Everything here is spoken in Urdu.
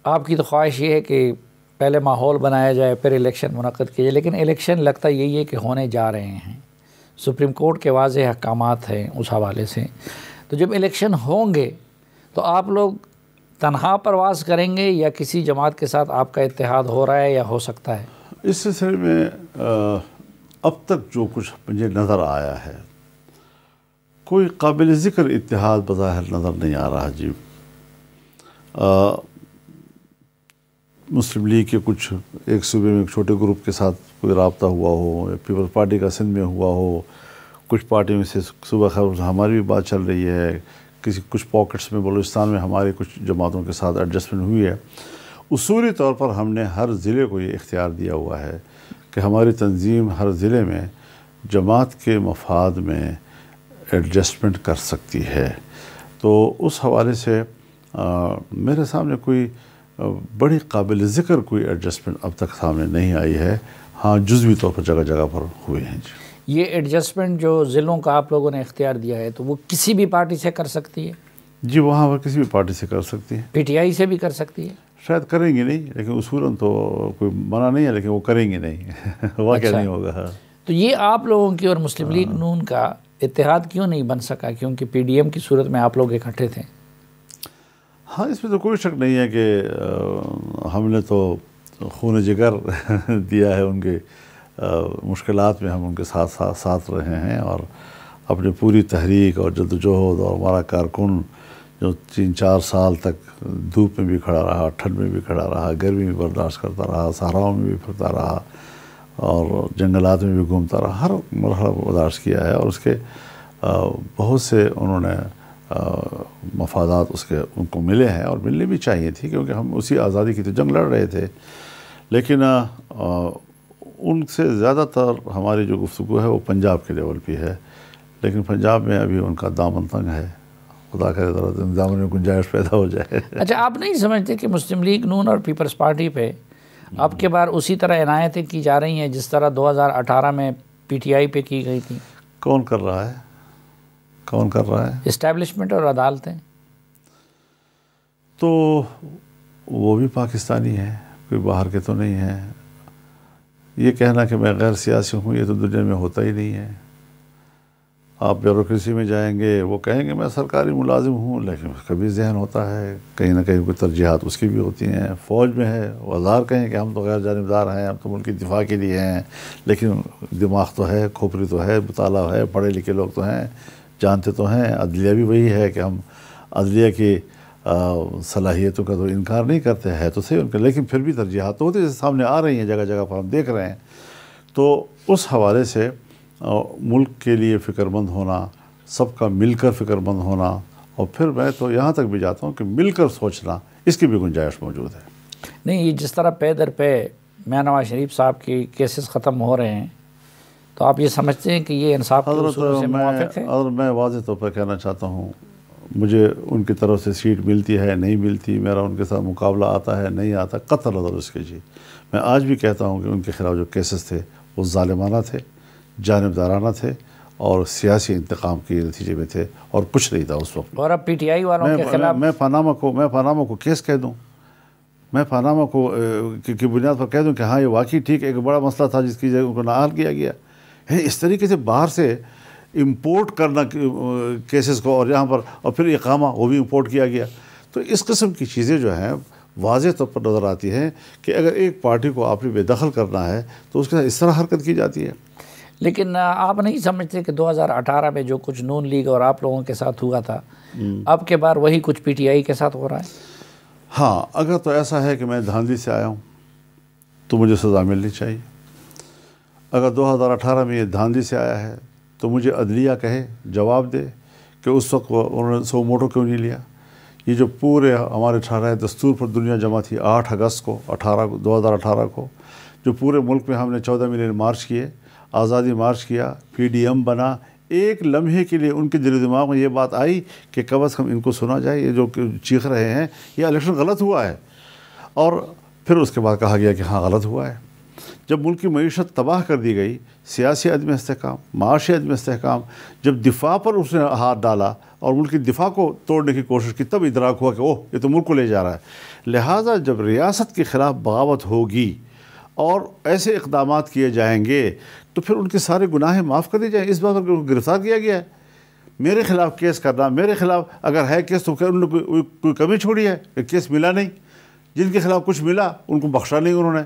آپ کی تو خواہش یہ ہے کہ پہلے ماحول بنایا جائے پھر الیکشن منعقد کیے جائے، لیکن الیکشن لگتا یہی ہے کہ ہونے جا رہے ہیں، سپریم کورٹ کے واضح احکامات ہیں اس حوالے سے، تو جب الیکشن ہوں گے تو آپ لوگ تنہا پرواز کریں گے یا کسی جماعت کے ساتھ آپ کا اتحاد ہو رہا ہے یا ہو سکتا ہے؟ اس سلسلے میں اب تک جو کچھ مجھے نظر آیا ہے کوئی قابل ذکر اتحاد بظاہر نظر نہیں آ رہا جی۔ مسلم لیگ کے کچھ ایک صوبے میں ایک چھوٹے گروپ کے ساتھ کوئی رابطہ ہوا ہو، یا پیپلز پارٹی کا سندھ میں ہوا ہو، کچھ پارٹی میں سے صوبہ خیر ہماری بھی بات چل رہی ہے، کچھ پاکٹس میں بلوچستان میں ہماری کچھ جماعتوں کے ساتھ ایڈجسٹمنٹ ہوئی ہے۔ اصولی طور پر ہم نے ہر ضلع کو یہ اختیار دیا ہوا ہے کہ ہماری تنظیم ہر ضلع میں جماعت کے مفاد میں ایڈجسٹمنٹ کر سکتی ہے۔ تو اس حوالے سے میرے سامنے کوئی بڑی قابل ذکر کوئی ایڈجسٹمنٹ اب تک سامنے نہیں آئی ہے، ہاں جزوی طور پر جگہ جگہ پر ہوئے ہیں جی۔ یہ ایڈجسٹمنٹ جو ضلعوں کا آپ لوگوں نے اختیار دیا ہے تو وہ کسی بھی پارٹی سے کر سکتی ہے؟ جی وہاں وہ کسی بھی پارٹی سے کر سکتی ہے، پی ٹی آئی سے بھی کر سکتی ہے؟ شاید کریں گے نہیں، لیکن اصولاً تو کوئی منع نہیں ہے، لیکن وہ کریں گے نہیں واقعہ نہیں ہوگا۔ تو یہ آپ لوگوں کی اور مسلم لیگ نون کا اتحاد کیوں نہیں بن سکا؟ کیونکہ پی ڈی ایم کی صورت میں آپ لوگ اکٹھے تھے۔ ہاں اس میں تو کوئی شک نہیں ہے کہ ہم نے تو خون جگر دیا ہے، ان کے مشکلات میں ہم ان کے ساتھ رہے ہیں، اور اپنی پوری تحریک اور جدوجہد، اور ہمارا کارکن جو 3-4 سال تک دھوپ میں بھی کھڑا رہا، ٹھنڈ میں بھی کھڑا رہا، گرمی بھی برداشت کرتا رہا، صحراؤں میں بھی پھرتا رہا اور جنگلات میں بھی گھومتا رہا، ہر مرحلہ برداشت کیا ہے، اور اس کے بہت سے انہوں نے مفادات ان کو ملے ہیں، اور ملنے بھی چاہیے تھی، کیونکہ ہم اسی آزادی کی تو جنگ لڑ رہے تھے۔ لیکن ان سے زیادہ تر ہماری جو گفتگو ہے وہ پنجاب کے لیول پہ ہے، لیکن پنجاب میں ابھی ان کا دامن تنگ ہے، خدا کرے ذرا دامن میں گنجائش پیدا ہو جائے۔ اچھا آپ نہیں سمجھتے کہ مسلم لیگ نون اور پیپلز پارٹی پہ اب کے بار اسی طرح عنایتیں کی جا رہی ہیں جس طرح 2018 میں پی ٹی آئی پہ کی گئی تھی؟ کون کر رہا ہے؟ کون کر رہا ہے؟ اسٹیبلشمنٹ اور عدالتیں۔ تو وہ بھی پاکستانی ہیں، کوئی باہر کے تو نہیں ہیں۔ یہ کہنا کہ میں غیر سیاسی ہوں یہ تو دنیا میں ہوتا ہی نہیں ہے۔ آپ بیوروکریسی میں جائیں گے وہ کہیں گے میں سرکاری ملازم ہوں، لیکن اس کا بھی ذہن ہوتا ہے، کہیں نہ کہیں کوئی ترجیحات اس کی بھی ہوتی ہیں۔ فوج میں ہے وہ ہزار کہیں کہ ہم تو غیر جانبدار ہیں، ہم تو ملک کی دفاع کے لیے ہیں، لیکن دماغ تو ہے، کھوپڑی تو ہے، مطالعہ ہے، پڑھے لکھے لوگ تو ہیں، جانتے تو ہیں۔ عدلیہ بھی وہی ہے کہ ہم عدلیہ کی صلاحیتوں کا تو انکار نہیں کرتے، ہے تو صحیح ان کا، لیکن پھر بھی ترجیحات تو ہوتی ہیں، جیسے سامنے آ رہی ہیں جگہ جگہ پر ہم دیکھ رہے ہیں۔ تو اس حوالے سے ملک کے لیے فکر مند ہونا، سب کا مل کر فکر مند ہونا، اور پھر میں تو یہاں تک بھی جاتا ہوں کہ مل کر سوچنا، اس کی بھی گنجائش موجود ہے۔ نہیں یہ جس طرح پے در پے میاں نواز شریف صاحب کی کیسز ختم ہو رہے ہیں تو آپ یہ سمجھتے ہیں کہ یہ انصاف کے اصول سے موافق ہے؟ اور میں واضح طور پر کہنا چاہتا ہوں، مجھے ان کی طرف سے سیٹ ملتی ہے نہیں ملتی، میرا ان کے ساتھ مقابلہ آتا ہے نہیں آتا، قطع نظر اس کے جی، میں آج بھی کہتا ہوں کہ ان کے خلاف جو کیسز تھے وہ ظالمانہ تھے، جانبدارانہ تھے، اور سیاسی انتقام کے نتیجے میں تھے، اور کچھ نہیں تھا اس وقت۔ اور اب پی ٹی آئی والوں کے خلاف میں پاناما کو کیس کہہ دوں، میں پاناما کو کی بنیاد پر کہہ دوں کہ ہاں یہ واقعی ٹھیک ایک بڑا مسئلہ تھا جس کی جگہ ان کو نااہل کیا گیا۔ اس طریقے سے باہر سے امپورٹ کرنا کیسز کو، اور یہاں پر اور پھر اقامہ وہ بھی امپورٹ کیا گیا، تو اس قسم کی چیزیں جو ہیں واضح طور پر نظر آتی ہیں کہ اگر ایک پارٹی کو آپ نے بے دخل کرنا ہے تو اس کے ساتھ اس طرح حرکت کی جاتی ہے۔ لیکن آپ نہیں سمجھتے کہ 2018 میں جو کچھ نون لیگ اور آپ لوگوں کے ساتھ ہوا تھا اب کے بار وہی کچھ پی ٹی آئی کے ساتھ ہو رہا ہے؟ ہاں اگر تو ایسا ہے کہ میں دھاندلی سے آیا ہوں تو مجھے سزا ملنی چاہیے۔ اگر 2018 میں یہ دھاندلی سے آیا ہے تو مجھے عدلیہ کہے، جواب دے کہ اس وقت انہوں نے سو موٹو کیوں نہیں لیا۔ یہ جو پورے ہمارے 18 دستور پر دنیا جمع تھی 8 اگست کو 2018 کو، جو پورے ملک میں ہم نے 14 ملین مارچ کیے، آزادی مارچ کیا، پی ڈی ایم بنا، ایک لمحے کے لیے ان کے دل و دماغ میں یہ بات آئی کہ کم از کم ان کو سنا جائے، یہ جو چیخ رہے ہیں یہ الیکشن غلط ہوا ہے، اور پھر اس کے بعد کہا گیا کہ ہاں غلط ہوا ہے۔ جب ملک کی معیشت تباہ کر دی گئی، سیاسی عدم استحکام، معاشی عدم استحکام، جب دفاع پر اس نے ہاتھ ڈالا اور ملک کی دفاع کو توڑنے کی کوشش کی، تب ادراک ہوا کہ اوہ یہ تو ملک کو لے جا رہا ہے۔ لہٰذا جب ریاست کے خلاف بغاوت ہوگی اور ایسے اقدامات کیے جائیں گے تو پھر ان کے سارے گناہیں معاف کر دی جائیں. اس بات پر گرفتار کیا گیا ہے. میرے خلاف کیس کرنا، میرے خلاف اگر ہے کیس تو ان نے کوئی کمی چھوڑی ہے کہ کیس ملا نہیں؟ جن کے خلاف کچھ ملا ان کو بخشا نہیں انہوں نے.